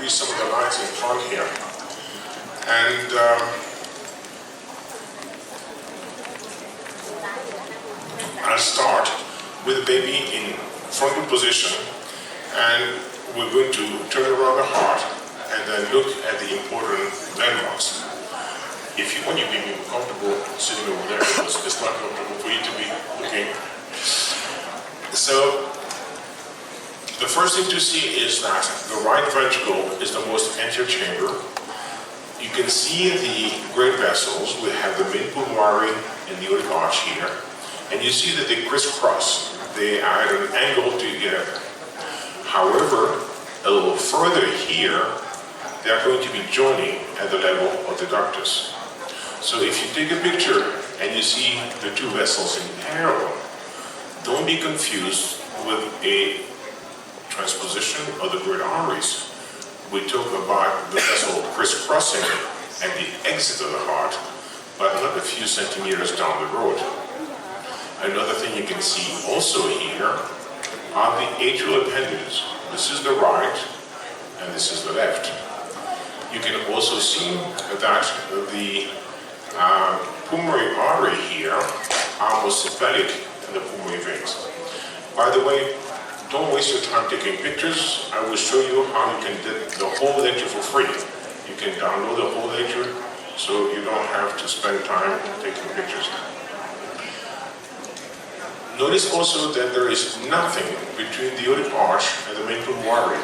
increase some of the lights in front here. And I'll start with the baby in frontal position, and we're going to turn around the heart and then look at the important landmarks. If you want your baby comfortable sitting over there, because it's not comfortable for you to be looking. So the first thing to see is that the right ventricle is the most anterior chamber. You can see the great vessels. We have the main pulmonary and the aortic arch here. And you see that they crisscross. They are at an angle together. However, a little further here, they are going to be joining at the level of the ductus. So if you take a picture and you see the two vessels in parallel, don't be confused with a transposition of the great arteries. We talk about the vessel crisscrossing at the exit of the heart, but not a few centimeters down the road. Another thing you can see also here are the atrial appendages. This is the right and this is the left. You can also see that the pulmonary artery here are most sympathetic in the pulmonary veins. By the way, don't waste your time taking pictures. I will show you how you can get the whole lecture for free. You can download the whole lecture so you don't have to spend time taking pictures. Notice also that there is nothing between the aortic arch and the main pulmonary.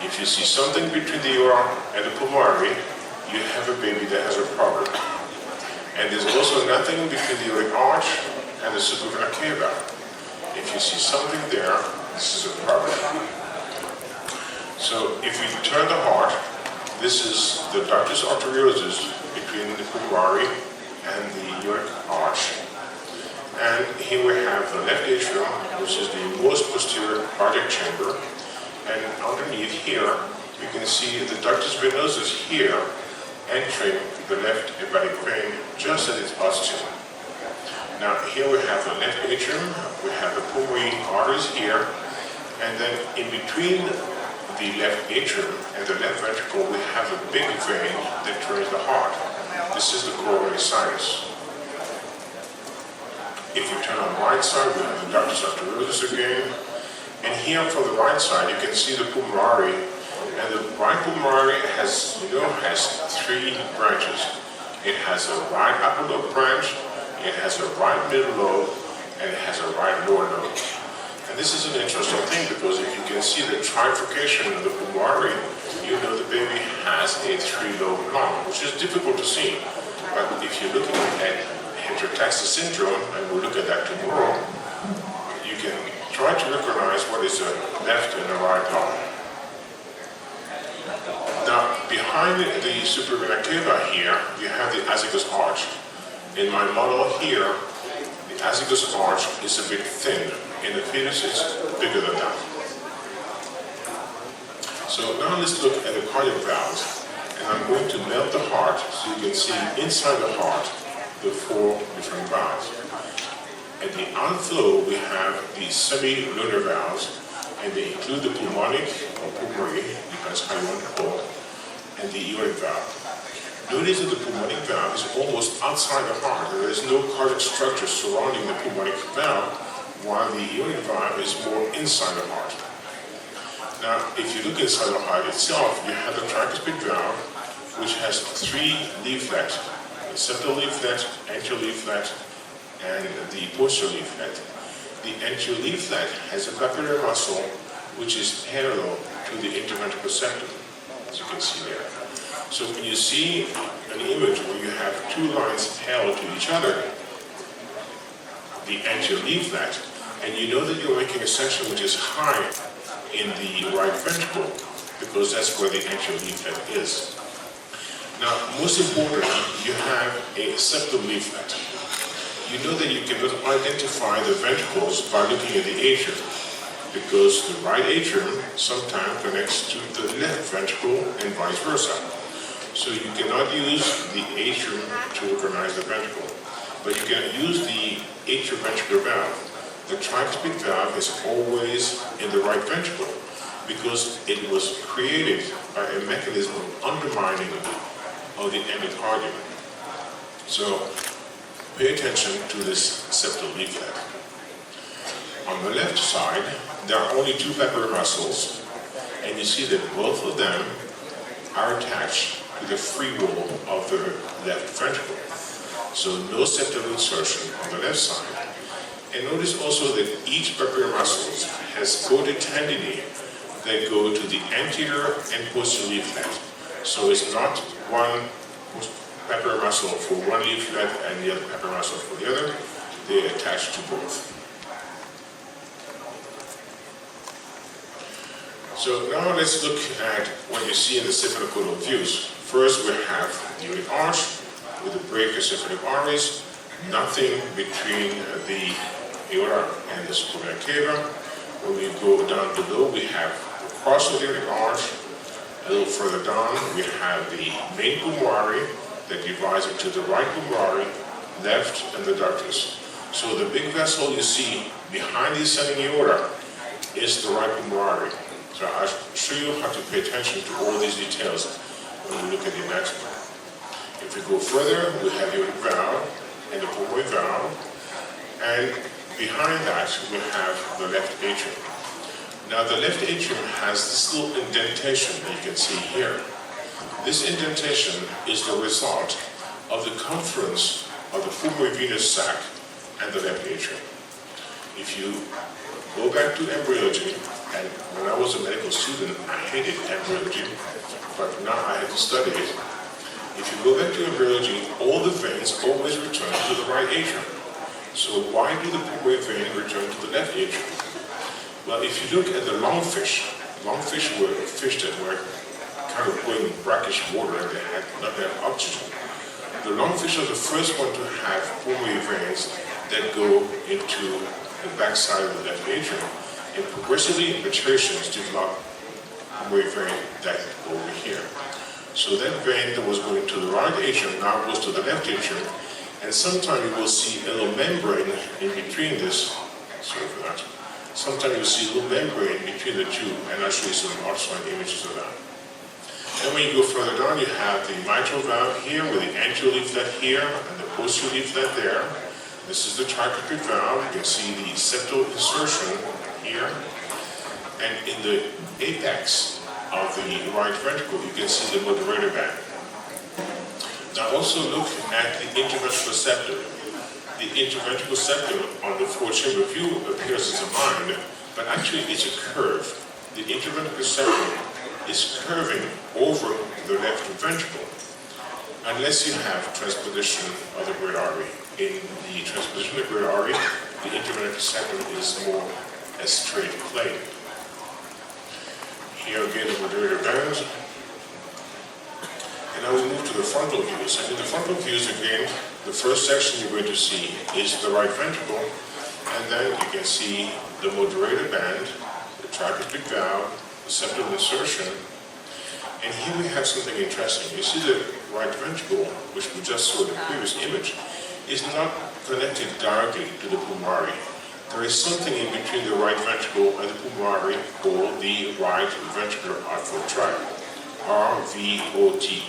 If you see something between the aorta and the pulmonary, you have a baby that has a problem. And there's also nothing between the aortic arch and the supravenous cava. If you see something there, this is a problem. So if we turn the heart, this is the ductus arteriosus between the pulmonary and the aortic arch. And here we have the left atrium, which is the most posterior cardiac chamber. And underneath here, you can see the ductus venosus here entering the left hepatic vein just at its posterior. Now here we have the left atrium, we have the pulmonary arteries here, and then in between the left atrium and the left ventricle, we have a big vein that turns the heart. This is the coronary sinus. If you turn on the right side, we have the ductus arteriosus again. And here from the right side, you can see the pulmonary. And the right pulmonary has three branches. It has a right upper lobe branch, it has a right middle lobe, and it has a right lower lobe. And this is an interesting thing because if you can see the trifurcation of the pulmonary, you know the baby has a three-lobe lung, which is difficult to see. But if you're looking at heterotaxis syndrome, and we'll look at that tomorrow, you can try to recognize what is the left and the right lung. Now, behind the supravenous cava here, you have the azygos arch. In my model here, the azygos arch is a bit thin. In the fetus, it's bigger than that. So now let's look at the cardiac valves. And I'm going to melt the heart so you can see inside the heart the four different valves. At the outflow, we have the semi-lunar valves, and they include the pulmonic or pulmonary, depends how you want to call it, and the aortic valve. Notice that the pulmonic valve is almost outside the heart. There is no cardiac structure surrounding the pulmonic valve, while the aortic valve is more inside the heart. Now, if you look inside the heart itself, you have the tricuspid valve, which has three leaflets: the septal leaflet, anterior leaflet, and the posterior leaflet. The anterior leaflet has a papillary muscle, which is parallel to the interventricular septum, as you can see there. So when you see an image where you have two lines parallel to each other, the anterior leaflet, and you know that you're making a section which is high in the right ventricle, because that's where the anterior leaflet is. Now, most importantly, you have a septal leaflet. You know that you cannot identify the ventricles by looking at the atrium, because the right atrium sometimes connects to the left ventricle and vice versa. So you cannot use the atrium to recognize the ventricle, but you can use the atrioventricular valve. The tricuspid valve is always in the right ventricle. because it was created by a mechanism of undermining of the endocardium. So pay attention to this septal leaflet. On the left side, there are only two pepper muscles, and you see that both of them are attached to the free wall of the left ventricle. So no septal insertion on the left side. And notice also that each pepper muscle has coated tendinae that go to the anterior and posterior leaflet. So it's not one pepper muscle for one leaflet and the other pepper muscle for the other. They attach to both. So now let's look at what you see in the cephalocodal views. First we have the aortic arch with the brachiocephalic arteries, nothing between the aorta and the supravenous cava. When we go down below, we have the cross of the aortic arch. A little further down, we have the main pulmonary that divides into the right pulmonary, left, and the ductus. So the big vessel you see behind the ascending aorta is the right pulmonary. So I'll show you how to pay attention to all these details when we look at the anatomy. If we go further, we have the aortic valve and the pulmonary valve, and behind that we have the left atrium. Now the left atrium has this little indentation that you can see here. This indentation is the result of the confluence of the pulmonary venous sac and the left atrium. If you go back to embryology, and when I was a medical student, I hated embryology, but now I had to study it. If you go back to embryology, all the veins always return to the right atrium. So why do the pulmonary vein return to the left atrium? Well, if you look at the lungfish were fish that were kind of going in brackish water and they had not enough oxygen. The lungfish are the first one to have pulmonary veins that go into the backside of the left atrium. And progressively, matuations develop pulmonary vein that go over here. So that vein that was going to the right atrium now goes to the left atrium, and sometimes you will see a little membrane in between this. Sorry for that. Sometimes you'll see a little membrane between the two, and I'll show you some ultrasound images of that. And when you go further down, you have the mitral valve here with the anterior leaflet here and the posterior leaflet there. This is the tricuspid valve. You can see the septal insertion here. And in the apex of the right ventricle, you can see the moderator band. Now also look at the interventricular septum. The interventricular septum on the four-chamber view appears as a mind, but actually it's a curve. The interventricular septum is curving over the left ventricle, unless you have transposition of the great artery. In the transposition of the great artery, the interventricular septum is more a straight plane. Here again, the moderator band. And now we move to the frontal views. And in the frontal views, again, the first section you're going to see is the right ventricle, and then you can see the moderator band, the tricuspid valve, the septal insertion. And here we have something interesting. You see the right ventricle, which we just saw in the previous image, is not connected directly to the pulmonary. There is something in between the right ventricle and the pulmonary called the right ventricular outflow tract, RVOT.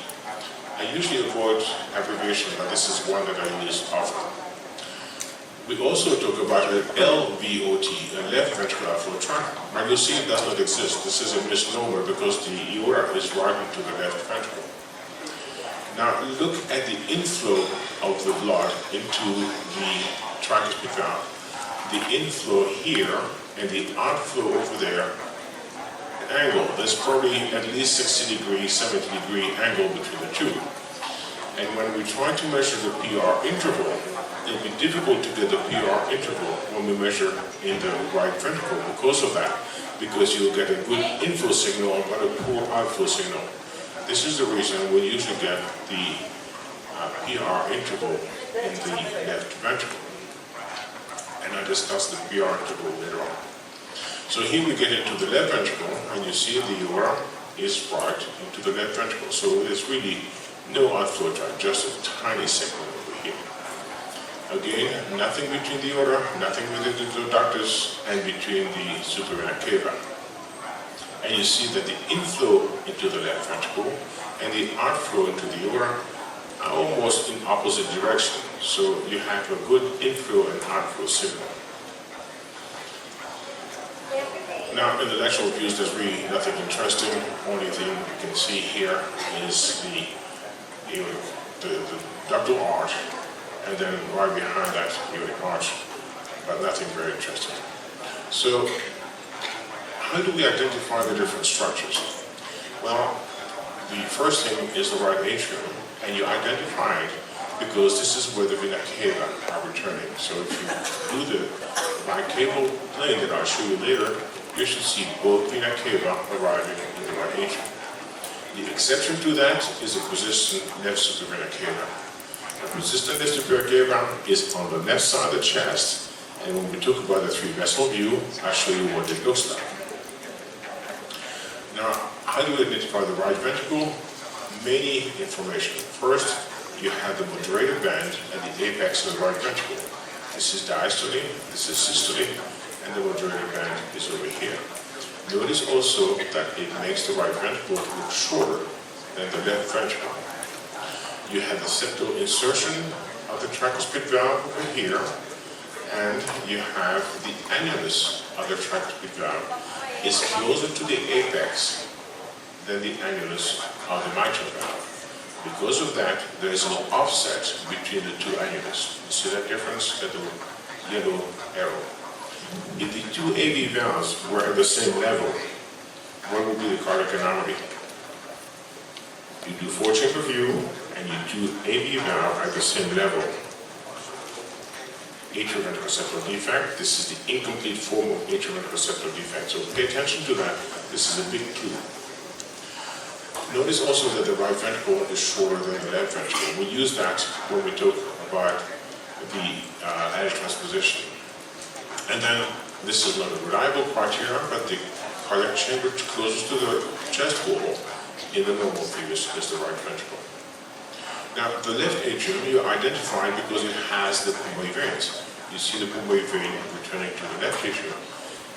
I usually avoid abbreviation, but this is one that I use often. We also talk about an LVOT, a left ventricular outflow tract, but you'll see it does not exist. This is a misnomer because the aorta is right into the left ventricle. Now look at the inflow of the blood into the tricuspid valve. The inflow here and the outflow over there, an angle. There's probably at least 60 degree, 70 degree angle between the two. And when we try to measure the PR interval, it'll be difficult to get the PR interval when we measure in the right ventricle because of that, because you'll get a good inflow signal but a poor outflow signal. This is the reason we usually get the PR interval in the left ventricle. And I'll discuss the PR interval later on. So here we get into the left ventricle, and you see the aorta is right into the left ventricle. So there's really no outflow tract, just a tiny segment over here. Again, nothing between the aorta, nothing within the ductus, and between the supravenous cava. and you see that the inflow into the left ventricle and the outflow into the aorta are almost in opposite direction. So you have a good inflow and outflow signal. Now, in the lateral views, there's really nothing interesting. Only thing you can see here is the ductal arch, and then right behind that, aortic arch, but nothing very interesting. So, how do we identify the different structures? Well, the first thing is the right atrium, and you identify it because this is where the vena cava are returning. So if you do the bicable plane that I'll show you later, you should see both vena cava arriving in the right atrium. The exception to that is the persistent left supravena cava. The persistent left supravena cava is on the left side of the chest, and when we talk about the three-vessel view, I'll show you what it looks like. Now, how do we identify the right ventricle? Many information. First, you have the moderator band at the apex of the right ventricle. This is diastole, this is systole, and the moderator band is over here. Notice also that it makes the right ventricle look shorter than the left ventricle. You have the septal insertion of the tricuspid valve over here, and you have the annulus of the tricuspid valve. It's closer to the apex than the annulus of the mitral valve. Because of that, there is an offset between the two annulus. You see that difference? That little yellow arrow. If the two AV valves were at the same level, what would be the cardiac anomaly? You do four-chamber view, and you do AV valve at the same level. Atrioventricular septal defect. This is the incomplete form of atrioventricular septal defect. So pay attention to that. This is a big clue. Notice also that the right ventricle is shorter than the left ventricle. We use that when we talk about the added transposition. And then, this is not a reliable criteria, but the cardiac chamber closest to the chest wall in the normal view is the right ventricle. Now, the left atrium you identify because it has the pulmonary veins. You see the pulmonary vein returning to the left atrium,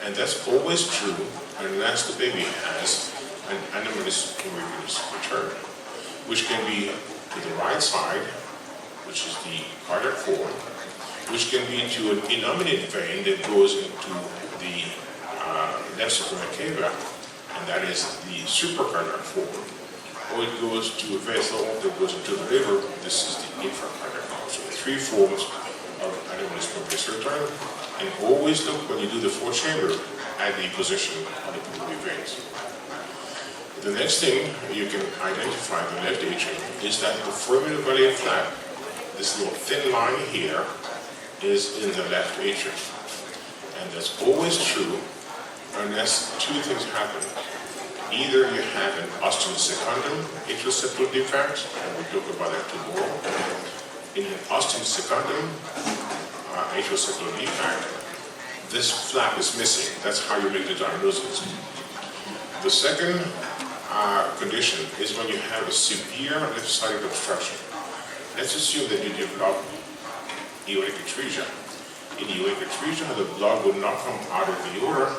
and that's always true unless the baby has an anomalous pulmonary venous return, which can be to the right side, which is the cardiac form, which can be to an innominate vein that goes into the left supravena cava, and that is the supracardiac form, or it goes to a vessel that goes into the liver. This is the infracardiac form. So the three forms of anomalous pulmonary return, and always look when you do the fourth chamber at the position of the pulmonary veins. The next thing you can identify the left atrium is that the foraminal flap, this little thin line here, is in the left atrium. And that's always true unless two things happen. Either you have an ostium secundum atrial septal defect, and we'll talk about that tomorrow. In an ostium secundum atrial septal defect, this flap is missing. That's how you make the diagnosis. The second condition is when you have a severe left-sided obstruction. Let's assume that you develop aortic atresia. In aortic atresia, the blood will not come out of the aorta,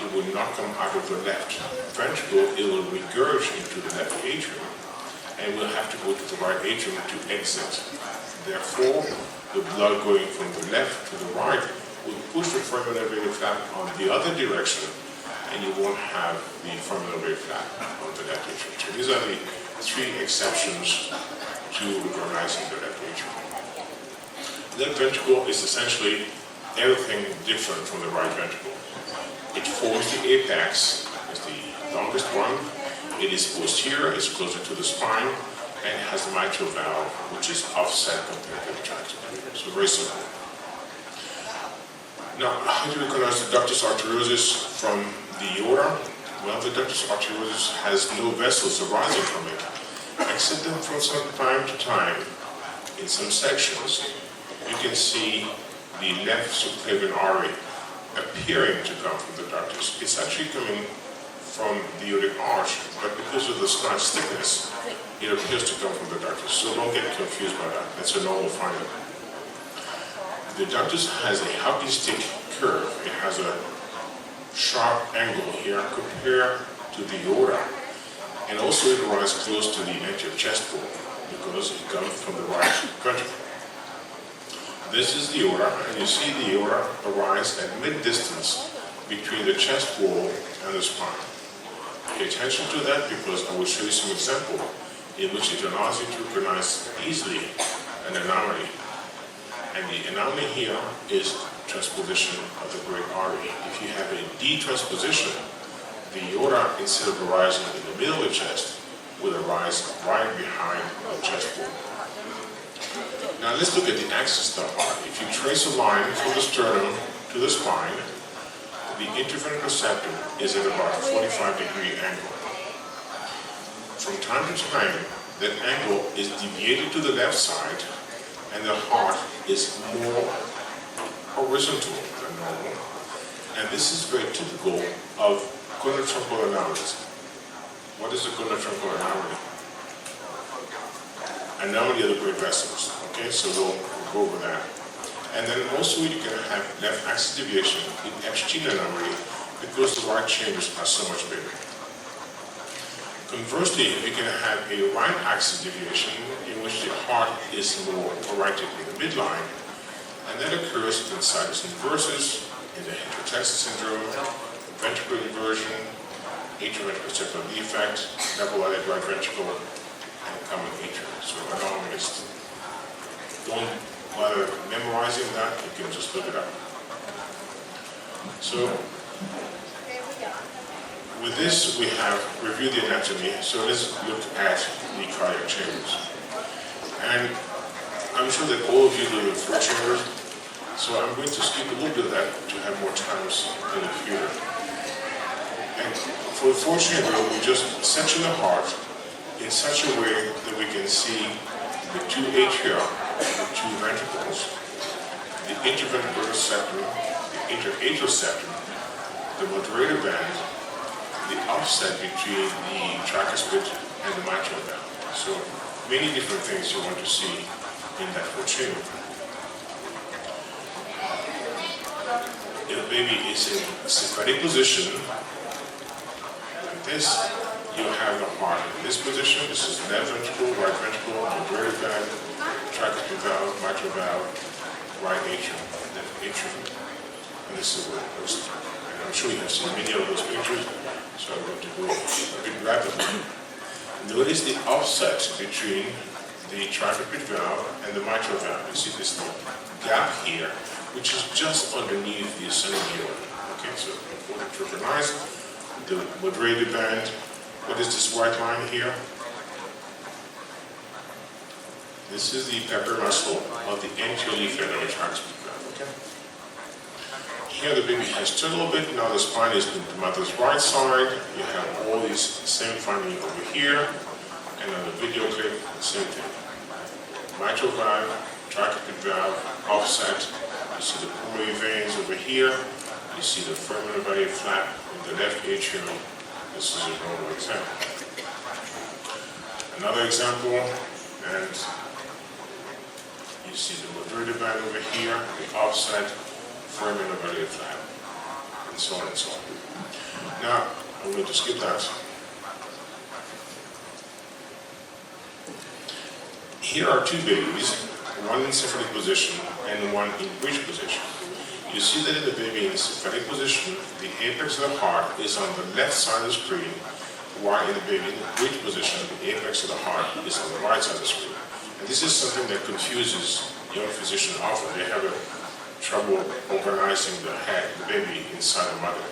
it will not come out of the left ventricle, it will regurge into the left atrium, and we'll have to go to the right atrium to exit. Therefore, the blood going from the left to the right will push the foraminal flap on the other direction, and you won't have the foraminal flap on the left atrium. So these are the three exceptions to recognizing the left atrium. The left ventricle is essentially everything different from the right ventricle. It forms the apex, is the longest one. It is posterior, it's closer to the spine, and it has the mitral valve, which is offset compared to the tricuspid. So very simple. Now, how do you recognize the ductus arteriosus from the aorta? Well, the ductus arteriosus has no vessels arising from it, except that from time to time, in some sections, you can see the left subclavian artery appearing to come from the ductus. It's actually coming from the aortic arch, but because of the slight thickness, it appears to come from the ductus. So don't get confused by that. That's a normal finding. The ductus has a hockey stick curve. It has a sharp angle here. Compare to the aorta, and also it arises close to the anterior chest wall because it comes from the right ventricle. This is the aorta, and you see the aorta arise at mid-distance between the chest wall and the spine. Pay attention to that because I will show you some example in which it allows you to recognize easily an anomaly. And the anomaly here is transposition of the great artery. If you have a detransposition, the aorta, instead of arising in the middle of the chest, will arise right behind the chest wall. Now let's look at the axis of the heart. If you trace a line from the sternum to the spine, the interventricular septum is at about a 45-degree angle. From time to time, that angle is deviated to the left side, and the heart is more horizontal than normal. And this is very typical of goniotruncal anomalies. What is a goniotruncal anomaly? Anomaly of the great vessels. Okay, so we'll go over that. And then also you can have left axis deviation in Epstein anomaly because the right chambers are so much bigger. Conversely, you can have a right axis deviation in which the heart is more oriented in the midline, and that occurs in sinus inversus, in the heterotextus syndrome, ventricular inversion, atrioventricular septal defect, double-eyelid right ventricle, and common atrium. So anomalies. Don't bother memorizing that, you can just look it up. So, with this, we have reviewed the anatomy, so let's look at the cardiac chambers. And I'm sure that all of you know the four chambers, so I'm going to skip a little bit of that to have more times in the future. And for the fourth chamber, we just section the heart in such a way that we can see the two atria, the two ventricles, the interventricular septum, the interatrial septum, the moderator band, the offset between the tricuspid and the mitral valve. So many different things you want to see in that fourth chamber. If the baby is in a sympathetic position, like this, you have the heart in this position. This is left ventricle, right ventricle, moderator valve, tricuspid valve, mitral valve, right atrium, left atrium. And this is where it goes. And I'm sure you have seen many of those pictures, so I'm going to go a bit rapidly. Notice the offset between the tricuspid valve and the mitral valve. You see this little gap here, which is just underneath the ascending aorta. Okay, so important to recognize the moderator band. What is this white line here? This is the pepper muscle of the anterior leaf of the tricuspid valve. Okay. Here the baby has turned a little bit. Now the spine is to the mother's right side. You have all these same findings over here, and on the video clip, the same thing. Mitral valve, tricuspid valve, offset. You see the pulmonary veins over here. You see the foramen magnum flap in the left atrium. This is a normal example. Another example, and you see the moderator band over here, the offset, foramen magnum flap, and so on and so on. Now, I'm going to skip that. Here are two babies, one in sympathetic position and one in bridge position. You see that in the baby in sympathetic position, the apex of the heart is on the left side of the screen, while in the baby in the bridge position, the apex of the heart is on the right side of the screen. And this is something that confuses young physicians often. They have trouble organizing the head, the baby inside the mother.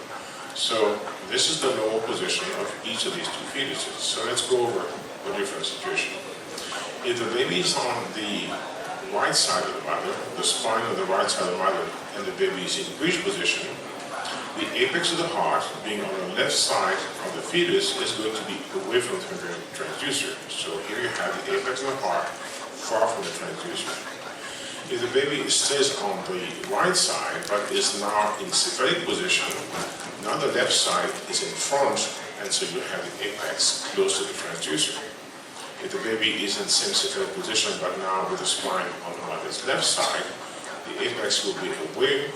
So this is the normal position of each of these two fetuses. So let's go over a different situation. If the baby is on the right side of the mother, the spine on the right side of the mother, and the baby is in bridge position, the apex of the heart, being on the left side of the fetus, is going to be away from the transducer. So here you have the apex of the heart far from the transducer. If the baby stays on the right side, but is now in sympathetic position, now the left side is in front, and so you have the apex close to the transducer. If the baby is in same sympathetic position, but now with the spine on the mother's left side, the apex will be away,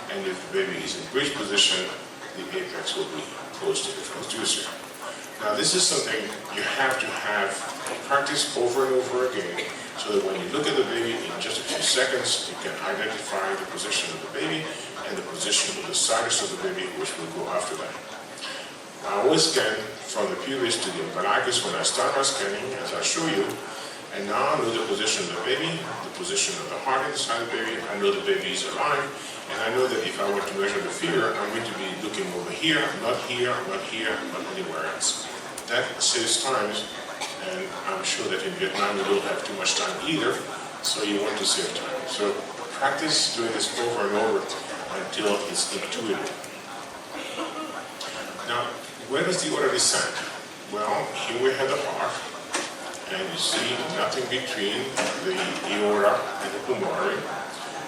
and if the baby is in bridge position, the apex will be close to the transducer. Now this is something you have to have practice over and over again, so that when you look at the baby in just a few seconds, you can identify the position of the baby and the position of the sinus of the baby, which will go after that. I always scan from the pubis to the umbilicus when I start my scanning, as I show you, and now I know the position of the baby, the position of the heart inside the baby. I know the baby is alive, and I know that if I want to measure the fever, I'm going to be looking over here, not here, not here, not anywhere else. That saves time, and I'm sure that in Vietnam you don't have too much time either, so you want to save time. So practice doing this over and over until it's intuitive. Now, where does the aorta descend? Well, here we have the heart, and you see nothing between the aorta and the pulmonary.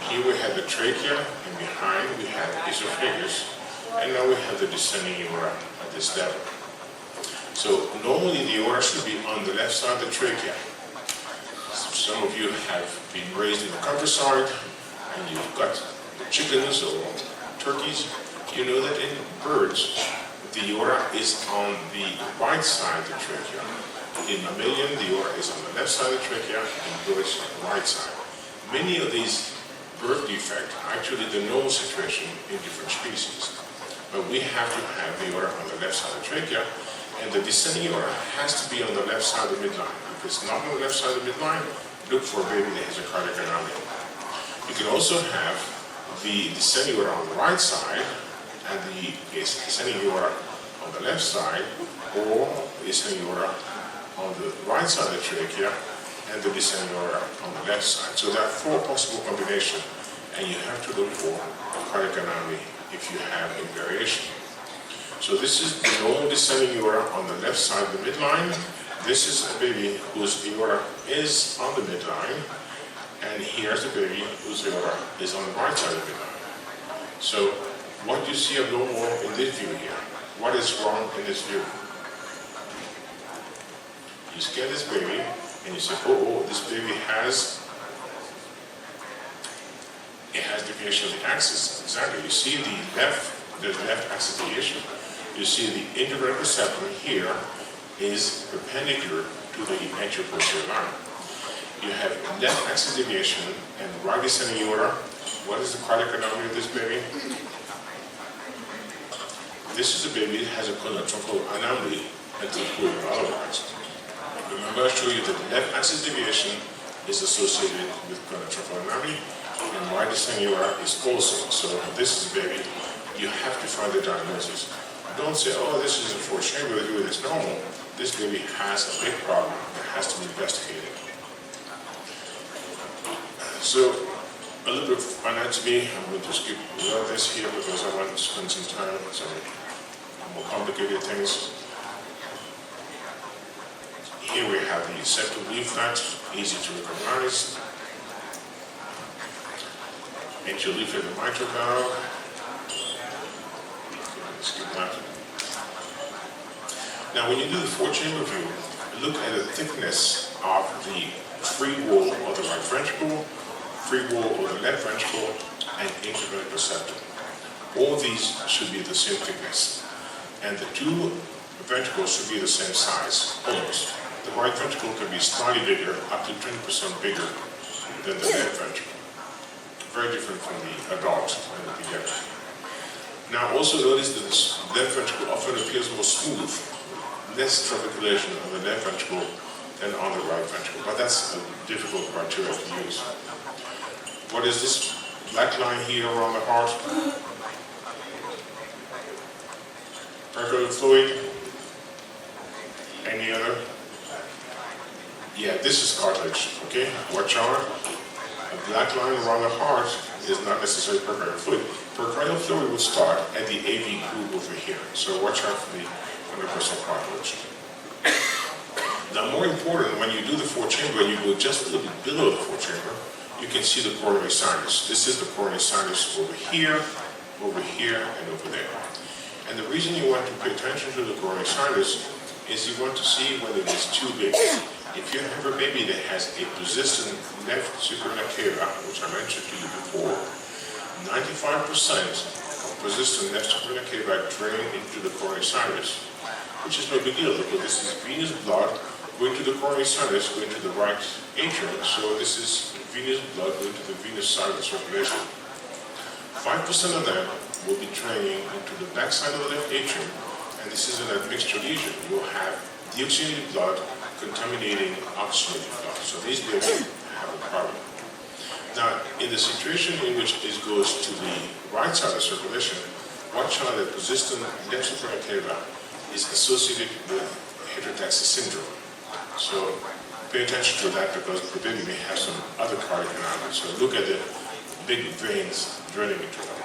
Here we have the trachea, and behind we have the esophagus, and now we have the descending aorta at this level. So normally the aorta should be on the left side of the trachea. Some of you have been raised in the countryside, and you've got chickens or turkeys. You know that in birds, the aorta is on the right side of the trachea. In mammalian, the aorta is on the left side of the trachea, and birds on the right side. Many of these birth defects are actually the normal situation in different species. But we have to have the aorta on the left side of the trachea, and the descending aorta has to be on the left side of the midline. If it's not on the left side of the midline, look for a baby that has a cardiac anomaly. You can also have the descending aorta on the right side, and the descending aorta on the left side, or the descending aorta on the right side of the trachea, and the descending aorta on the left side. So there are 4 possible combinations, and you have to look for cardiac anomaly if you have a variation. So this is the normal descending aorta on the left side of the midline. This is a baby whose aorta is on the midline, and here's the baby whose aorta is on the right side of the midline. So what do you see abnormal in this view here? What is wrong in this view? You scan this baby, and you say, oh, this baby has deviation of the axis. Exactly. You see there's left axis deviation. You see the intravenous receptor here is perpendicular to the anterior posterior line. You have left axis deviation and right descending aorta. What is the cardiac anomaly of this baby? This is a baby that has a conotruncal anomaly until proven otherwise. Remember, I showed you that left axis deviation is associated with conotruncal anomaly, and right descending aorta is also. So this is a baby, you have to find the diagnosis. Don't say, oh, this is a 4th chamber, it's normal. This baby has a big problem that has to be investigated. So, a little bit of anatomy. I'm going to skip a lot of this here because I want to spend some time on some more complicated things. Here we have the septal leaflet, easy to recognize. Anterior leaflet of the mitral valve. Skip that. Now, when you do the 4-chamber view, look at the thickness of the free wall of the right ventricle, free wall of the left ventricle, and intravenous receptor. All these should be the same thickness, and the 2 ventricles should be the same size, almost. The right ventricle can be slightly bigger, up to 20% bigger than the left ventricle. Very different from the adult and the pediatric. Now also notice that the left ventricle often appears more smooth, less trabeculation on the left ventricle than on the right ventricle, but that's a difficult criteria to use. What is this black line here around the heart? Peripheral fluid? Any other? Yeah, this is cartilage, okay? Watch out. A black line around the heart is not necessarily peripheral fluid. Peripheral fluid will start at the AV groove over here, so watch out for the universal cartilage. Now, more important, when you do the 4-chamber and you go just a little bit below the 4-chamber, you can see the coronary sinus. This is the coronary sinus over here, and over there. And the reason you want to pay attention to the coronary sinus is you want to see whether it is too big. If you have a baby that has a persistent left superior cava, which I mentioned to you before, 95% of persistent left superior cava drain into the coronary sinus. which is no big deal because this is venous blood going to the coronary sinus, going to the right atrium. So this is venous blood going to the venous side of the circulation. 5% of them will be draining into the back side of the left atrium, and this is an admixture lesion. You'll have deoxygenated blood contaminating oxygenated blood. So these babies have a problem. Now, in the situation in which it goes to the right side of circulation, watch out that persistent left superior cava is associated with heterotaxis syndrome. So pay attention to that because the baby may have some other cardiac anomalies. So look at the big veins draining into them.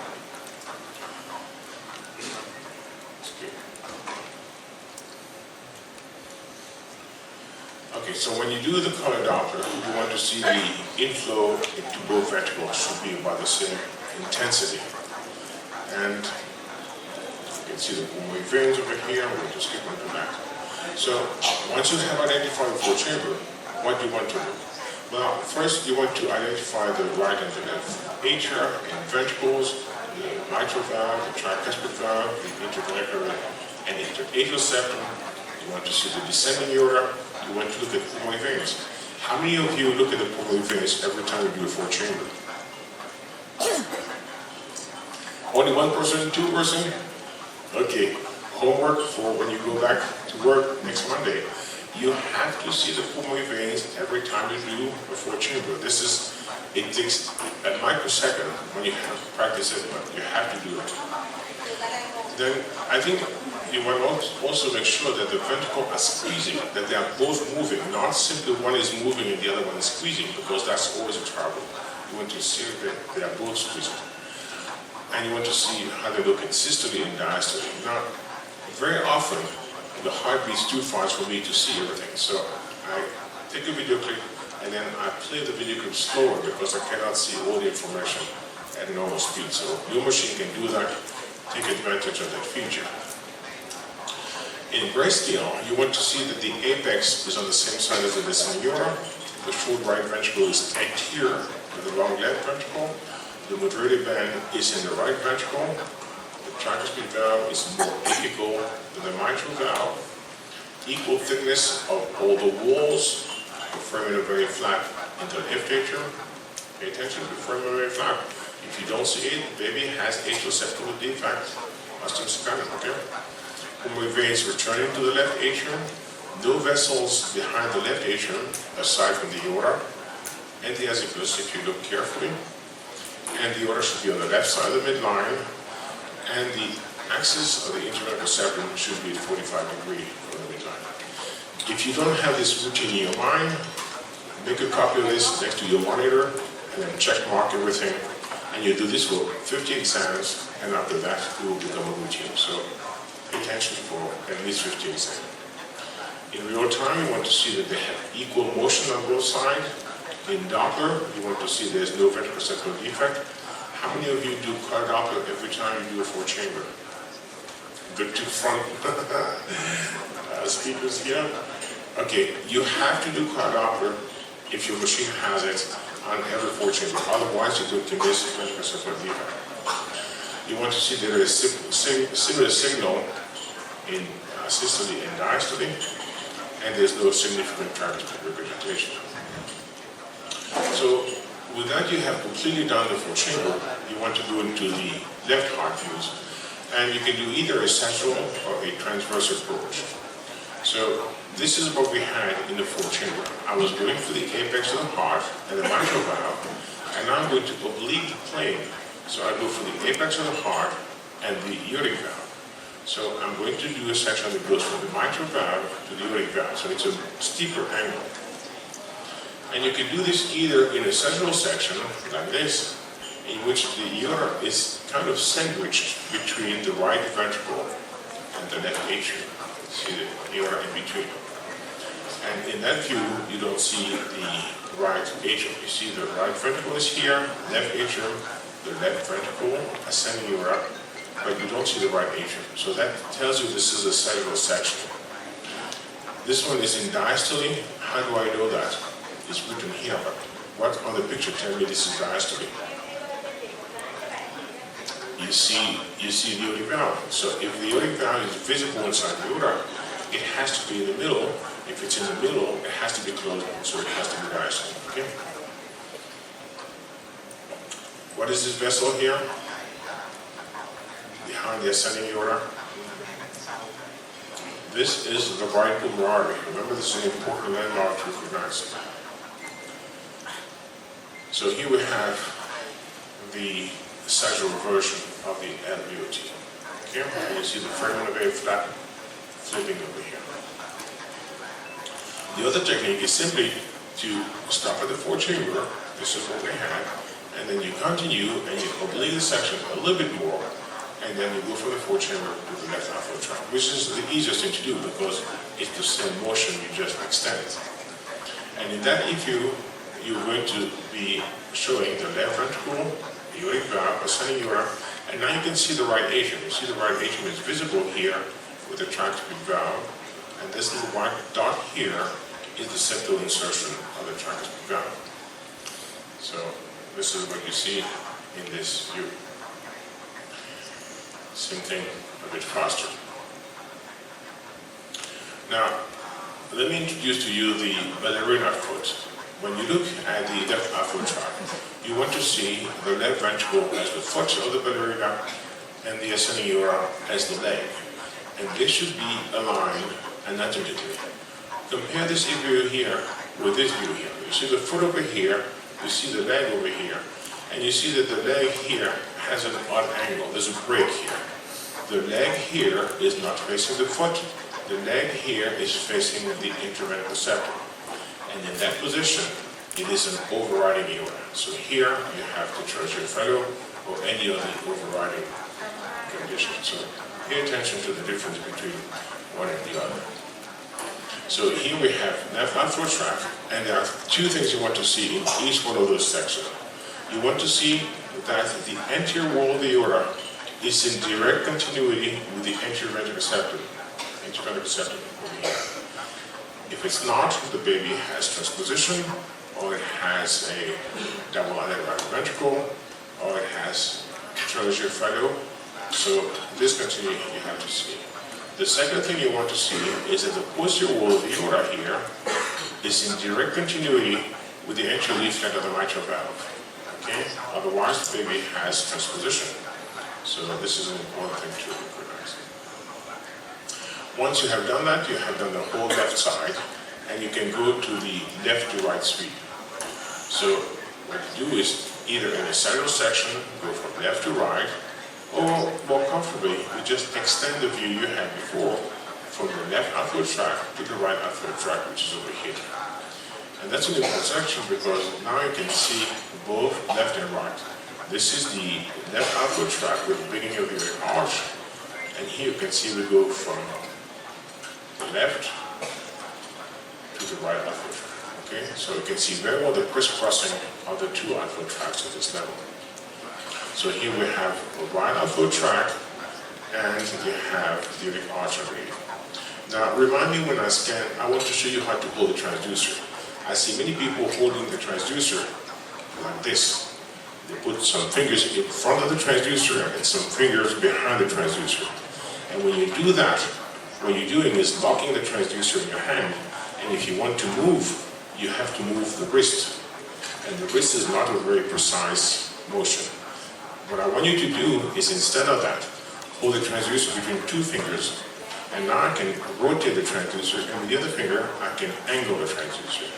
Okay, so when you do the color Doppler, you want to see the inflow into both ventricles should be about the same intensity. And you can see the pulmonary veins over here. We'll just skip on to that. So once you have identified the flow chamber, what do you want to do? Well, first you want to identify the right and the left atria and ventricles, the mitral valve, the tricuspid valve, the interventricular and interatrial septum. You want to see the descending aorta. You want to look at pulmonary veins. How many of you look at the pulmonary veins every time you do a flow chamber? Only 1%, 2%? Okay, homework for when you go back to work next Monday. You have to see the pulmonary veins every time you do a flow chamber. It takes a microsecond when you have to practice it, but you have to do it. Then I think you want to also make sure that the ventricle are squeezing, that they are both moving, not simply one is moving and the other one is squeezing, because that's always a trouble. You want to see that they are both squeezing. And you want to see how they look in systole and diastole. Now, very often, the heart beats too fast for me to see everything. So I take a video clip and then I play the video clip slower because I cannot see all the information at normal speed. So your machine can do that. Take advantage of that feature. In grayscale, you want to see that the apex is on the same side as the descending aorta. The short right ventricle is anterior to the long left ventricle. The moderator band is in the right ventricle. The tricuspid valve is more apical than the mitral valve. Equal thickness of all the walls. The foramen very flat into the left atrium. Pay attention to the foramen very flat. If you don't see it, baby has atrial septal defect. Osteomuscular, okay? Pulmonary veins returning to the left atrium. No vessels behind the left atrium, aside from the aorta. Antiazygous, if you look carefully. And the aorta should be on the left side of the midline. And the axis of the interventricular septum should be at 45 degrees from the midline. If you don't have this routine in your mind, make a copy of this next to your monitor, and then check mark everything. And you do this for 50 exams, and after that, it will become a routine. So pay attention for at least 50 exams. In real time, you want to see that they have equal motion on both sides. In Doppler, you want to see there's no ventricular septal defect. How many of you do car Doppler every time you do a four chamber? Good to front speakers here. Okay, you have to do car Doppler if your machine has it on every four chamber. Otherwise, you can miss ventricular septal defect. You want to see there is similar signal in systole and diastole, and there's no significant tricuspid regurgitation. So with that, you have completely done the full chamber. You want to go into the left heart views, and you can do either a central or a transverse approach. So this is what we had in the full chamber. I was going for the apex of the heart and the mitral valve, and now I'm going to oblique the plane. So I go for the apex of the heart and the aortic valve. So I'm going to do a section that goes from the mitral valve to the aortic valve. So it's a steeper angle. And you can do this either in a central section, like this, in which the aorta is kind of sandwiched between the right ventricle and the left atrium. See the aorta in between. And in that view, you don't see the right atrium. You see the right ventricle is here, left atrium, the left ventricle, ascending aorta, but you don't see the right atrium. So that tells you this is a sagittal section. This one is in diastole. How do I know that? It's written here, but what on the picture tell me this is diastole? You see the aortic valve. So if the aortic valve is visible inside the aorta, it has to be in the middle. If it's in the middle, it has to be closed, so it has to be diastole. Okay? What is this vessel here? Behind the ascending aorta? This is the right pulmonary artery. Remember, this is an important landmark to recognize. So here we have the sagittal version of the LVOT. Okay, and you see the foramen very flat flipping over here. The other technique is simply to stop at the fourth chamber. This is what we had, and then you continue and you oblique the section a little bit more, and then you go from the fourth chamber to the left outflow tract, which is the easiest thing to do because it's the same motion, you just extend it. And in that EQ, you're going to be showing the left ventricle, aortic valve, ascending aorta, and now you can see the right atrium. You see the right atrium is visible here with the tricuspid valve, and this little white dot here is the septal insertion of the tricuspid valve. So this is what you see in this view. Same thing, a bit faster. Now, let me introduce to you the ballerina foot. When you look at the left outflow tract, you want to see the left ventricle as the foot of the ballerina and the ascending aorta as the leg. And they should be aligned anatomically. Compare this view here with this view here. You see the foot over here, you see the leg over here, and you see that the leg here has an odd angle. There's a break here. The leg here is not facing the foot. The leg here is facing the interventricular septum. And in that position, it is an overriding aorta. So here you have the tertiary fellow or any other overriding condition. So pay attention to the difference between one and the other. So here we have left outflow tract, and there are two things you want to see in each one of those sections. You want to see that the anterior wall of the aorta is in direct continuity with the interventricular septum. Over here. If it's not, the baby has transposition, or it has a double right ventricle, or it has tertiary fellow. So this continuity you have to see. The second thing you want to see is that the posterior wall of the aorta here is in direct continuity with the anterior leaflet of the mitral valve. Okay? Otherwise, the baby has transposition. So this is an important thing to recognize. Once you have done that, you have done the whole left side, and you can go to the left to right sweep. So what you do is either in a sagittal section, go from left to right, or more comfortably, you just extend the view you had before from the left outflow tract to the right outflow tract, which is over here. And that's an important section because now you can see both left and right. This is the left outflow tract with the beginning of the arch, and here you can see we go from the left to the right outflow tract. Okay, so you can see very well the crisscrossing of the two outflow tracts at this level. So here we have a right outflow tract, and you have the aortic arch underneath. Now, remind me when I scan, I want to show you how to hold the transducer. I see many people holding the transducer like this. They put some fingers in front of the transducer and some fingers behind the transducer. And when you do that, what you're doing is locking the transducer in your hand, and if you want to move, you have to move the wrist. And the wrist is not a very precise motion. What I want you to do is, instead of that, hold the transducer between two fingers, and now I can rotate the transducer, and with the other finger, I can angle the transducer.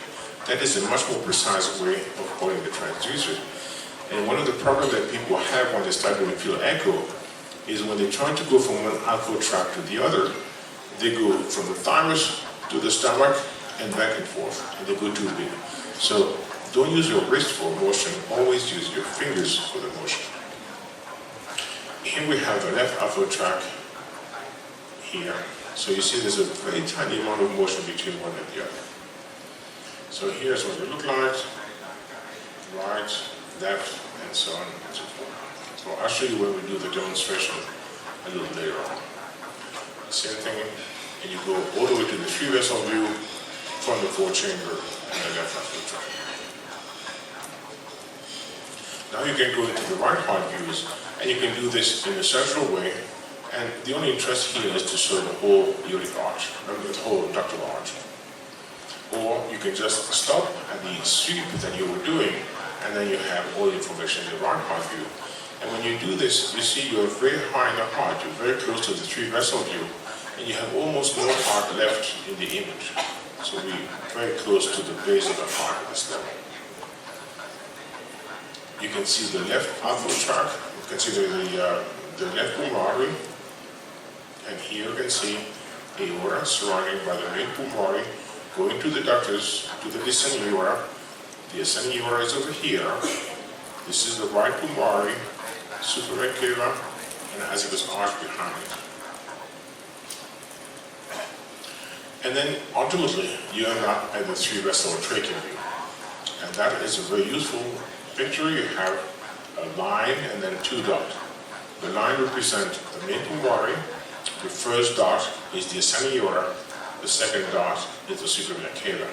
That is a much more precise way of holding the transducer. And one of the problems that people have when they start doing field echo is when they try to go from one outflow tract to the other, they go from the thymus to the stomach and back and forth, and they go too big. So don't use your wrist for motion, always use your fingers for the motion. Here we have the left outflow tract here. So you see there's a very tiny amount of motion between one and the other. So here's what it looks like, right, left, and so on and so forth. So I'll show you when we do the demonstration a little later on. Same thing, and you go all the way to the three vessel view from the fourth chamber and the left outflow tract. Now you can go into the right heart views, and you can do this in a central way, And the only interest here is to show the whole aortic arch, the whole ductal arch. Or you can just stop at the sweep that you were doing, and then you have all the information in the right heart view. And when you do this, you see you're very high in the heart, you're very close to the three vessel view, and you have almost no heart left in the image. So we're very close to the base of the heart at this level. You can see the left outflow tract, consider the left pulmonary, and here you can see aorta surrounded by the main pulmonary, going to the ductus, to the descending aorta. The ascending aorta is over here. This is the right pulmonary, superior cava, and it has this arch behind it. And then ultimately, you end up at the three vessel trachea view. And that is a very useful picture. You have a line and then two dots. The line represents the main pulmonary. The first dot is the ascending aorta. The second dot is the superior cava.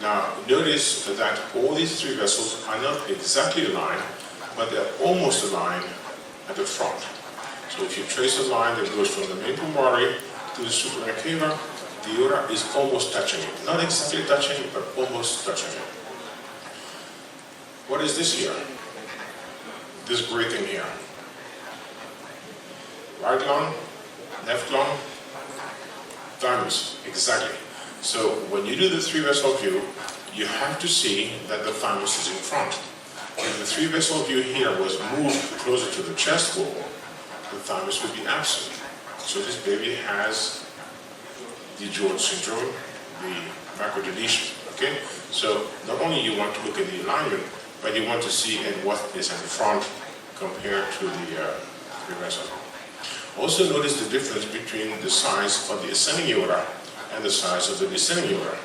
Now, notice that all these three vessels are not exactly aligned, but they're almost aligned at the front. So if you trace a line that goes from the main pulmonary to the superior cava, the aorta is almost touching it. Not exactly touching it, but almost touching it. What is this here? This gray thing here. Right lung, left lung, thymus, exactly. So when you do the three vessel view, you have to see that the thymus is in front. If the three vessel view here was moved closer to the chest wall, the thymus would be absent. So this baby has the George syndrome, the macrodeletion. Okay? So not only you want to look at the alignment, but you want to see at what is in front compared to the three vessel. Also notice the difference between the size of the ascending aorta and the size of the descending aorta.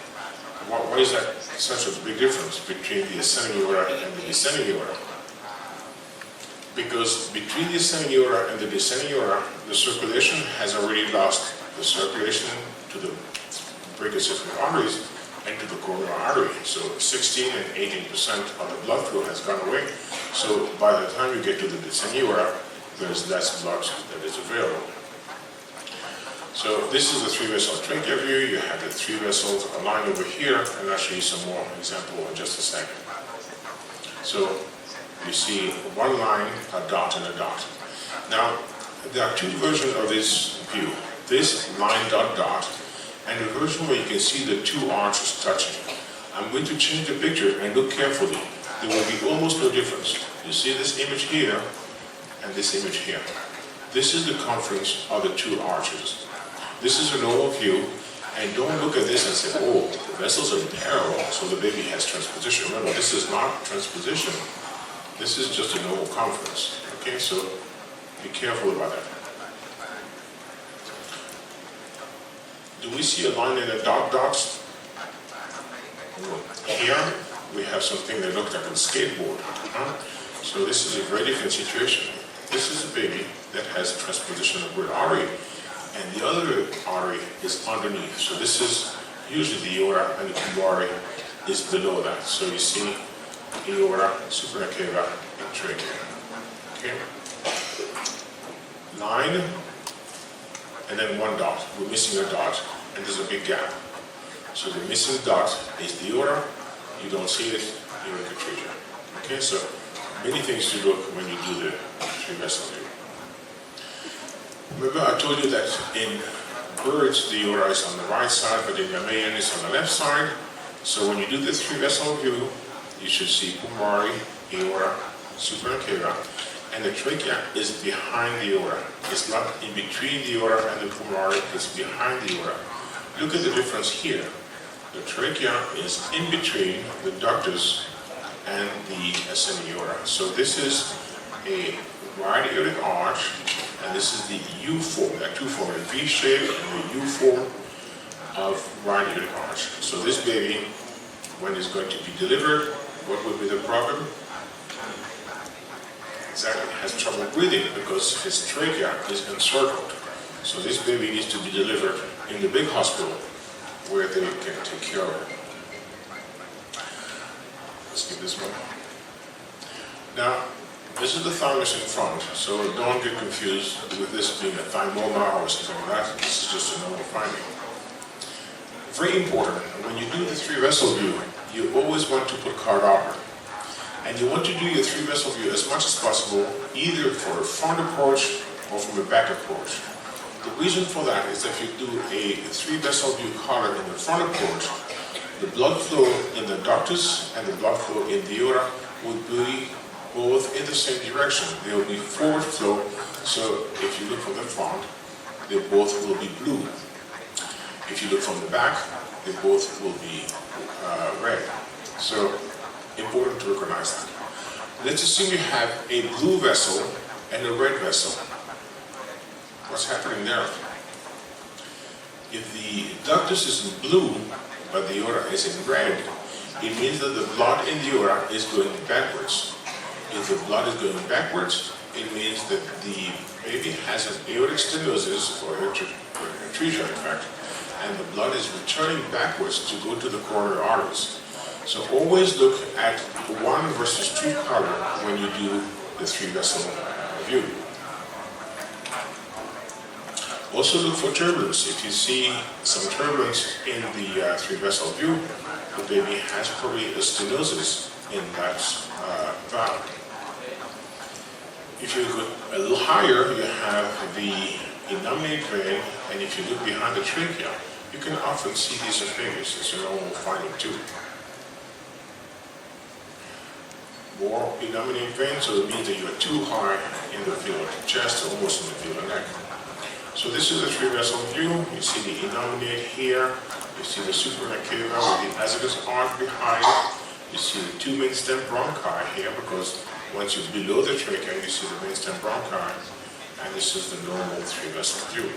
Why is that such a big difference between the ascending aorta and the descending aorta? Because between the ascending aorta and the descending aorta, the circulation has already lost the circulation to the brachiocephalic arteries and to the coronary artery. So 16 and 18% of the blood flow has gone away. So by the time you get to the descending aorta, there's less blood that is available. So this is the three vessel trachea view. You have the three vessels aligned over here, and I'll show you some more example in just a second. So you see one line, a dot, and a dot. Now, there are two versions of this view. This line, dot, dot, and the version where you can see the two arches touching. I'm going to change the picture and look carefully. There will be almost no difference. You see this image here and this image here. This is the conference of the two arches. This is a normal view, and don't look at this and say, oh, the vessels are parallel, so the baby has transposition. Remember, this is not transposition. This is just a normal conference. Okay, so be careful about that. Do we see a line in the dot dots? Here, we have something that looks like a skateboard. So this is a very different situation. This is a baby that has transposition of great artery, and the other artery is underneath. So this is usually the aorta, and the pulmonary is below that. So you see aorta, superior cava, and trachea. Okay? Line, and then one dot. We're missing a dot, and there's a big gap. So the missing dot is the aorta. You don't see it, aortic trachea. Okay, so many things to look when you do the three vessel view. Remember I told you that in birds the aorta is on the right side, but in mammalian it's on the left side. So when you do the three vessel view, you should see pulmonary, aorta, superior cava, and the trachea is behind the aorta. It's not in between the aorta and the pulmonary, it's behind the aorta. Look at the difference here. The trachea is in between the ductus and the ascending aorta. So this is a right aortic arch, and this is the U form. There are two forms, the V shape and the U form of right aortic arch. So this baby, when it's going to be delivered, what will be the problem? Exactly, has trouble breathing because his trachea is encircled. So this baby needs to be delivered in the big hospital where they can take care of it. Let's get this one. Now, This is the thymus in front, so don't get confused with this being a thymoma or something like that. This is just a normal finding. Very important, when you do the three-vessel view, you always want to put cartography. And you want to do your three-vessel view as much as possible, either for a front approach or from a back approach. The reason for that is that if you do a three-vessel view collar in the front approach, the blood flow in the ductus and the blood flow in the aorta would be both in the same direction. They will be forward flow, so if you look from the front, they both will be blue. If you look from the back, they both will be red. So, important to recognize that. Let's assume you have a blue vessel and a red vessel. What's happening there? If the ductus is in blue, but the aorta is in red, it means that the blood in the aorta is going backwards. If the blood is going backwards, it means that the baby has an aortic stenosis or atresia, in fact, and the blood is returning backwards to go to the coronary arteries. So always look at 1 versus 2 color when you do the three-vessel view. Also look for turbulence. If you see some turbulence in the three-vessel view, the baby has probably a stenosis in that valve. If you go a little higher, you have the innominate vein, and if you look behind the trachea, you can often see these esophagus. It's a normal finding too. More innominate vein, so it means that you are too high in the field of the chest, almost in the field of the neck. So this is a three-vessel view. You see the innominate here. You see the superior cava with the azygous arch behind it. You see the 2 main stem bronchi here, because once you're below the trachea, you see the main stem bronchi, and this is the normal three-vessel view.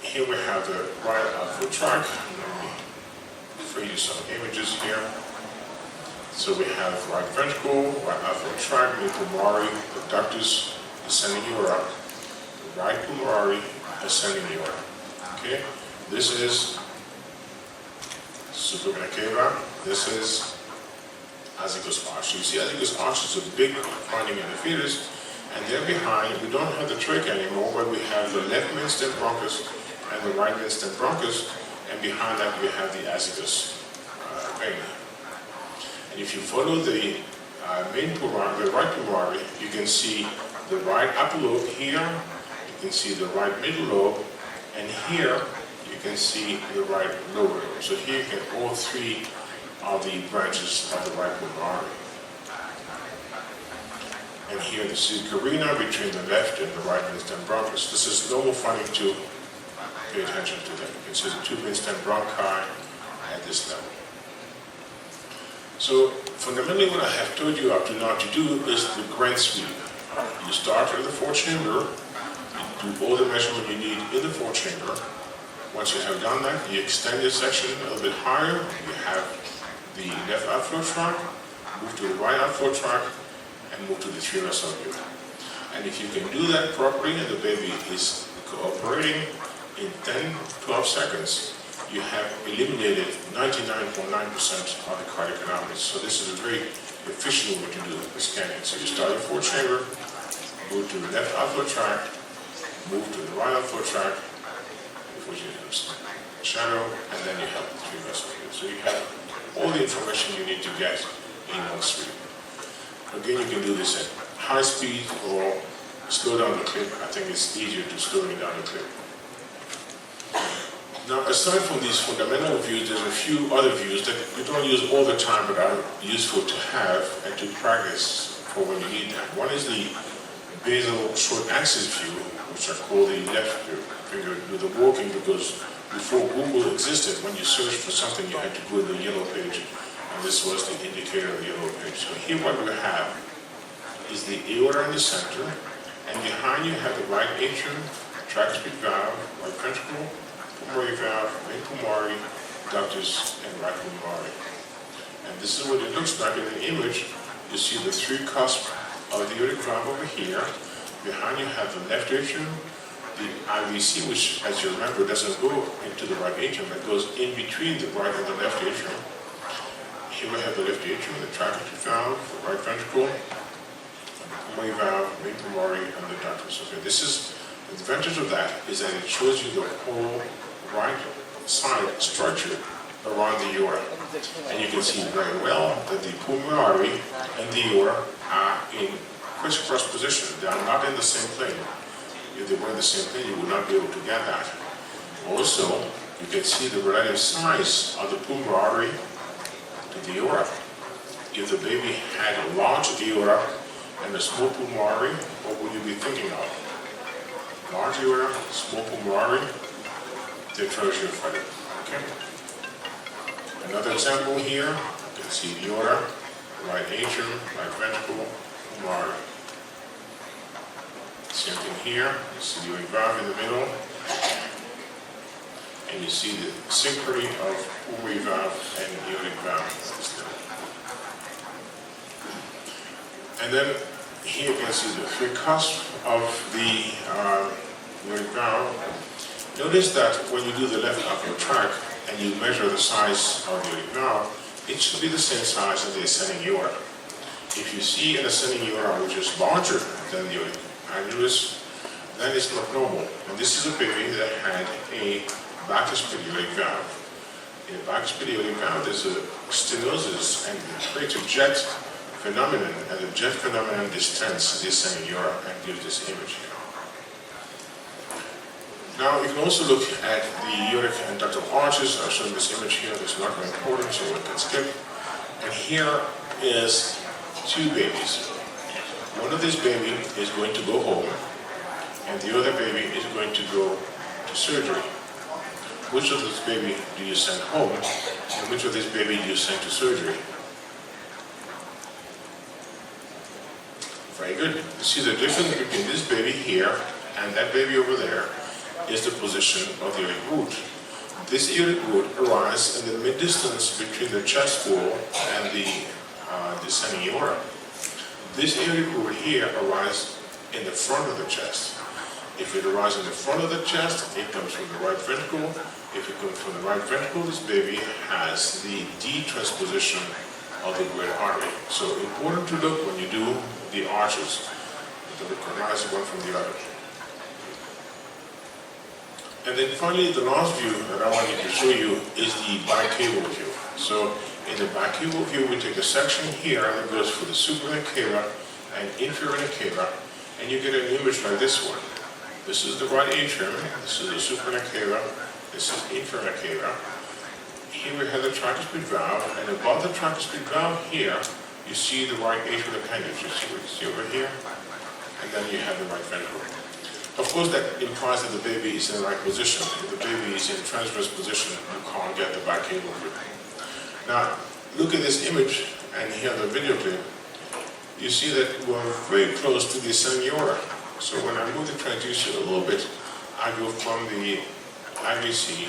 Here we have the right outflow tract. Let me show you some images here. So we have right ventricle, right outflow tract, mid pulmonary, the ductus, ascending aorta, the right pulmonary, ascending aorta. Okay, this is superior cava. This is azygous arch. So you see azygous arch is a big finding in the fetus, and there behind we don't have the trachea anymore, but we have the left main stem bronchus and the right main stem bronchus, and behind that we have the azygous vein. And if you follow the main pulmonary, the right pulmonary, you can see the right upper lobe here, you can see the right middle lobe, and here you can see the right lower lobe. So here you can all three are the branches of the right pulmonary. And here this is carina between the left and the right main stem bronchus. This is normal finding too. Pay attention to that. You can see the 2 main stem bronchi at this level. So fundamentally what I have told you up to now to do is the grand sweep. You start with the fourth chamber, you do all the measurement you need in the fourth chamber. Once you have done that, you extend your section a little bit higher. You have the left outflow tract, move to the right outflow tract, and move to the three-vessel view. And if you can do that properly and the baby is cooperating, in 10-12 seconds, you have eliminated 99.9% of the cardiac anomalies. So this is a very efficient way to do the scanning. So you start your fourth chamber, move to the left outflow tract, move to the right outflow tract, which is shadow, and then you have the three-vessel view. So you have all the information you need to get in one sweep. Again, you can do this at high speed or slow down the clip. I think it's easier to slow down the clip. Now, aside from these fundamental views, there's a few other views that we don't use all the time, but are useful to have and to practice for when you need them. One is the basal short axis view, which I call the left finger do the walking, because before Google existed, when you searched for something, you had to go to the yellow page, and this was the indicator of the yellow page. So here what we have is the aorta in the center, and behind you have the right atrium, tricuspid valve, right ventricle, pulmonary valve, main pulmonary, ductus, and right pulmonary. And this is what it looks like in the image. You see the 3 cusps of the aortic valve over here. Behind you have the left atrium, the IVC, which, as you remember, doesn't go into the right atrium. It goes in between the right and the left atrium. Here we have the left atrium, the tricuspid valve, the right ventricle, the pulmonary valve, main pulmonary, and the ductus. Okay, this is the advantage of that is that it shows you the whole right side structure around the aorta. And you can see very well that the pulmonary artery and the aorta are in crisscross position. They are not in the same plane. If they were in the same plane, you would not be able to get that. Also, you can see the relative size of the pulmonary artery to the aorta. If the baby had a large aorta and a small pulmonary artery, what would you be thinking of? Large aorta, small pulmonary artery, the atriosurofacial. Okay. Another example here, you can see the aorta, right atrium, right ventricle, pulmonary artery. Same thing here, you see the aortic valve in the middle, and you see the synchrony of pulmonary valve and aortic valve. And then here you can see the three cusps of the aortic valve. Notice that when you do the left upper tract and you measure the size of the aortic valve, it should be the same size as the ascending aorta. If you see an ascending aorta which is larger than the aortic annulus, then it's not normal. And this is a baby that had a bicuspid aortic valve. In a bicuspid aortic valve, there's a stenosis and it creates a jet phenomenon, and the jet phenomenon distends the ascending aorta and gives this image here. Now you can also look at the aortic and ductal arches. I've shown this image here. It's not very important, so we can skip. And here is two babies. One of these babies is going to go home, and the other baby is going to go to surgery. Which of this baby do you send home, and which of this baby do you send to surgery? Very good. You see the difference between this baby here and that baby over there is the position of the aortic root. This aortic root arises in the mid-distance between the chest wall and the descending aorta. This aortic root here arises in the front of the chest. If it arises in the front of the chest, it comes from the right ventricle. If it comes from the right ventricle, this baby has the D-transposition of the great artery. So important to look when you do the arches, to recognize one from the other. And then finally, the last view that I wanted to show you is the bicaval view. So in the bicaval view, we take a section here that goes for the supra cava and inferior cava, and you get an image like this one. This is the right atrium, this is the supra cava, this is inferior cava. Here we have the tricuspid valve, and above the tricuspid valve here, you see the right atrial appendage. You see what you see over here? And then you have the right ventricle. Of course, that implies that the baby is in the right position. If the baby is in transverse position, you can't get the bicaval view. Now, look at this image, and here the video clip. You see that we're very close to the ascending aorta. So when I move the transducer a little bit, I go from the SVC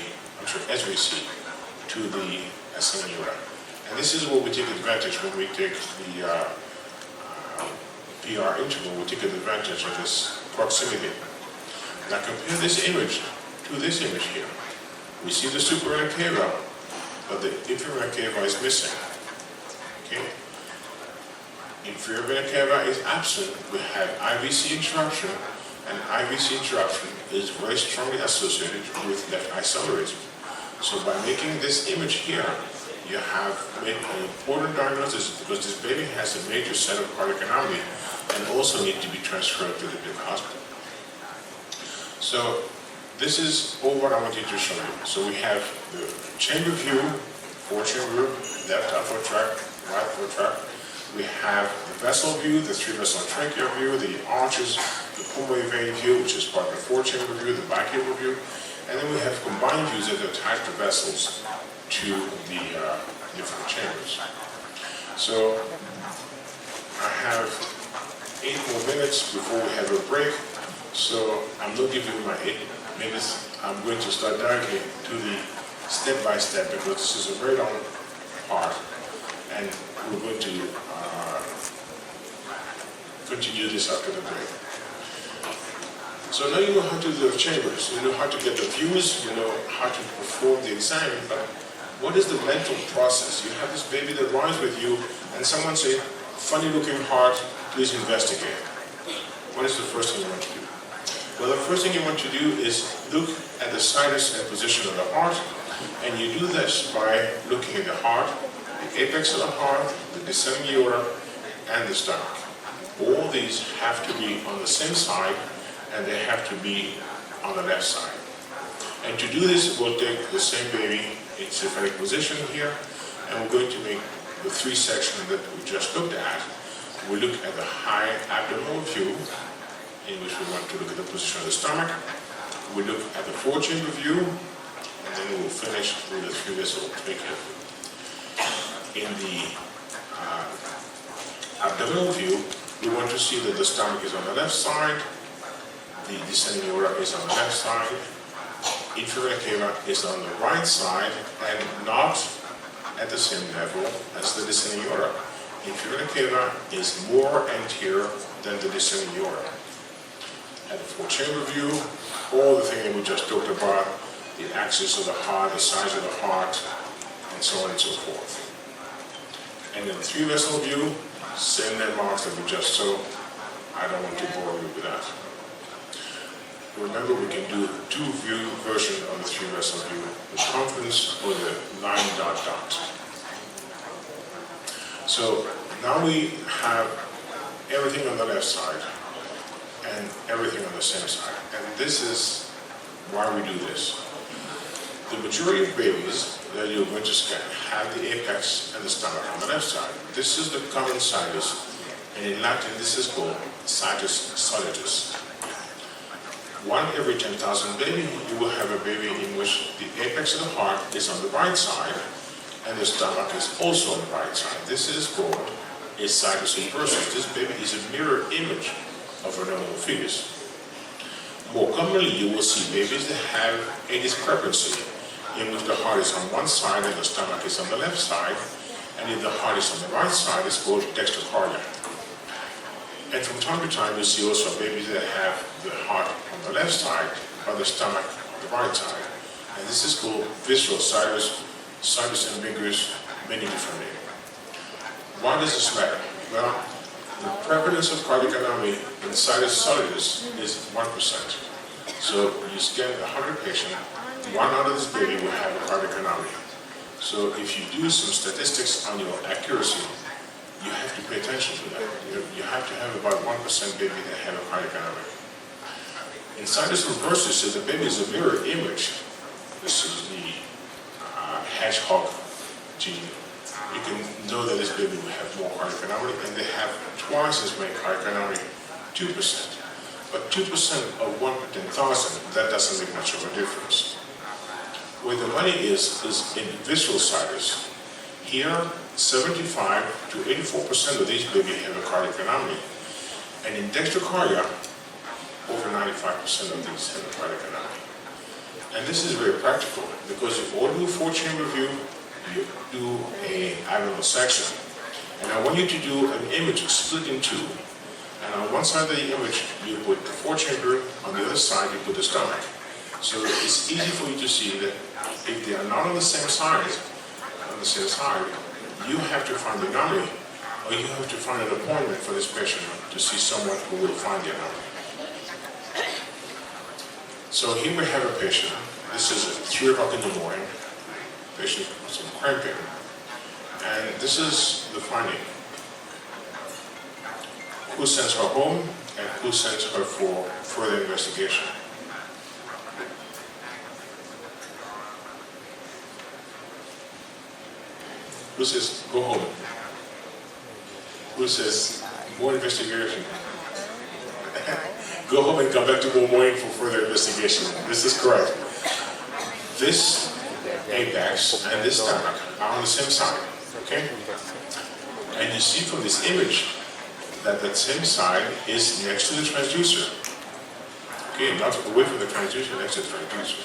to the ascending aorta. And this is what we take advantage when we take the PR interval. We take advantage of this proximity. Now compare this image to this image here. We see the supra cava, but the inferior cava is missing. Okay? Inferior vena cava is absent. We have IVC interruption, and IVC interruption is very strongly associated with left isomerism. So by making this image here, you have made an important diagnosis because this baby has a major set of cardiac anomaly and also need to be transferred to the big hospital. So this is all what I wanted to show you. So we have the chamber view, four-chamber, left upper tract, right upper tract. We have the vessel view, the three-vessel trachea view, the arches, the pulmonary vein view, which is part of the four-chamber view, the bicaval view, and then we have combined views that attach the vessels to the different chambers. So I have 8 more minutes before we have a break. So I'm not giving you my 8 minutes. I'm going to start directly to the step-by-step because this is a very long part, and we're going to continue this after the break. So now you know how to do the chambers, you know how to get the views, you know how to perform the exam, but What is the mental process? You have this baby that lies with you, and someone say, funny looking heart, please investigate. What is the first thing you want to do? Well, the first thing you want to do is look at the sinus and position of the heart, and you do this by looking at the heart, the apex of the heart, the descending aorta, and the stomach. All these have to be on the same side, and they have to be on the left side. And to do this, we'll take the same baby in symphatic position here, and we're going to make the three sections that we just looked at. We look at the high abdominal view, in which we want to look at the position of the stomach. We look at the four-chamber view, and then we'll finish with the three-vessel trachea. In the abdominal view, we want to see that the stomach is on the left side, the descending aorta is on the left side, inferior cava is on the right side, and not at the same level as the descending aorta. Inferior cava is more anterior than the descending aorta. At the four-chamber view, all the things that we just talked about, the axis of the heart, the size of the heart, and so on and so forth. And in the three-vessel view, same landmarks that we just saw. I don't want to bore you with that. Remember, we can do two-view version of the three-vessel view, the circumference or the line dot dot. So now we have everything on the left side and everything on the same side. And this is why we do this. The majority of babies that you're going to scan have the apex and the stomach on the left side. This is the common sinus, and in Latin this is called sinus solidus. One every 10,000 baby, you will have a baby in which the apex of the heart is on the right side, and the stomach is also on the right side. This is called a sinus inversus. This baby is a mirror image of a normal fetus. More commonly, you will see babies that have a discrepancy in which the heart is on one side and the stomach is on the left side, and if the heart is on the right side, it's called dextrocardia. And from time to time, you see also babies that have the heart on the left side, but the stomach on the right side. And this is called visceral sinus, sinus ambiguous, many different names. Why does this matter? Well, the prevalence of cardiac anomaly in sinus solidus is 1%. So you scan 100 patients, one out of this baby will have a cardiac anomaly. So if you do some statistics on your accuracy, you have to pay attention to that. You have to have about 1% baby that have a cardiac anomaly. In sinus inversus, so the baby is a mirror image. This is the hedgehog gene. You can know that this baby will have more cardiac anomaly, and they have twice as many cardiac anomaly, 2%. But 2% of 1 per 10,000, that doesn't make much of a difference. Where the money is in visceral sinus. Here, 75 to 84% of these babies have a cardiac anomaly. And in dextrocardia, over 95% of these have a cardiac anomaly. And this is very practical, because if all do a four-chamber view, you do an abdominal section. And I want you to do an image split in two. And on one side of the image, you put the four-chamber, on the other side, you put the stomach. So it's easy for you to see that if they are not on the same side, you have to find the anomaly, or you have to find an appointment for this patient to see someone who will find the anomaly. So here we have a patient. This is at 3 o'clock in the morning. Patient with some cramping. And this is the finding. Who sends her home and who sends her for further investigation? Who says, go home? Who says, more investigation? Go home and come back tomorrow morning for further investigation. This is correct. This apex and this stomach are on the same side, okay? And you see from this image that that same side is next to the transducer. Okay, not away from the transducer, next to the transducer.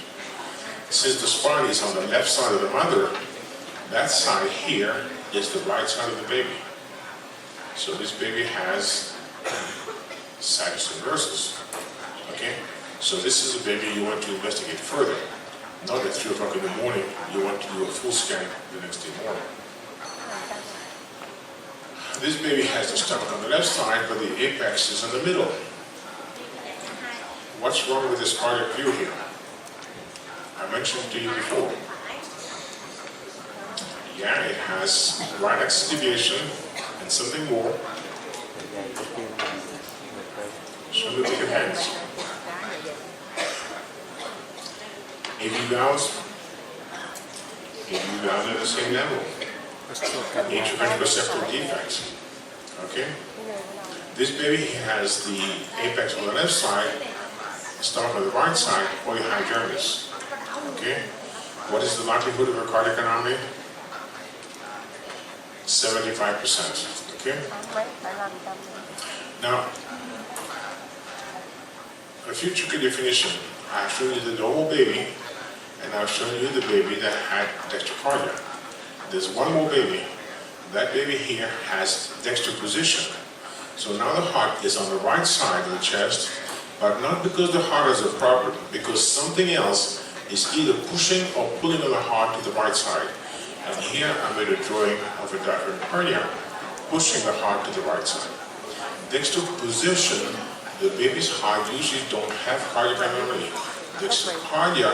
Since the spine is on the left side of the mother, that side here is the right side of the baby. So this baby has sinus inversus. Okay? So this is a baby you want to investigate further. Not at 3 o'clock in the morning, you want to do a full scan the next day morning. This baby has the stomach on the left side, but the apex is in the middle. What's wrong with this cardiac view here? I mentioned to you before. Yeah, it has right axis deviation and something more. Show me with your hands. AV valves are at the same level. Intracranial receptor defects. Okay? This baby has the apex on the left side, stomach on the right side, polyhydramnios. Okay? What is the likelihood of a cardiac anomaly? 75%. Okay? Now, a few tricky definition. I've shown you the normal baby, and I've shown you the baby that had dextrocardia. There's one more baby. That baby here has dextroposition. So now the heart is on the right side of the chest, but not because the heart has a problem, because something else is either pushing or pulling on the heart to the right side. And here I made a drawing of a diaphragm hernia pushing the heart to the right side. Dextroposition, the baby's heart usually don't have cardiac anomaly. Dextrocardia,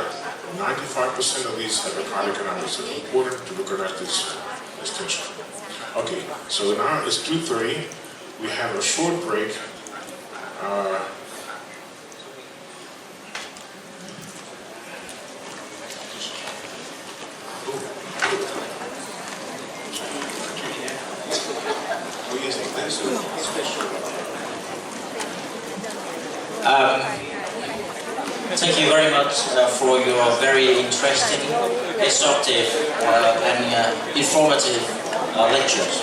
95% of these have a cardiac anomaly, so it's important to recognize this distinction. Okay, so now it's 2:30. We have a short break. Thank you very much for your very interesting, instructive, and informative lectures.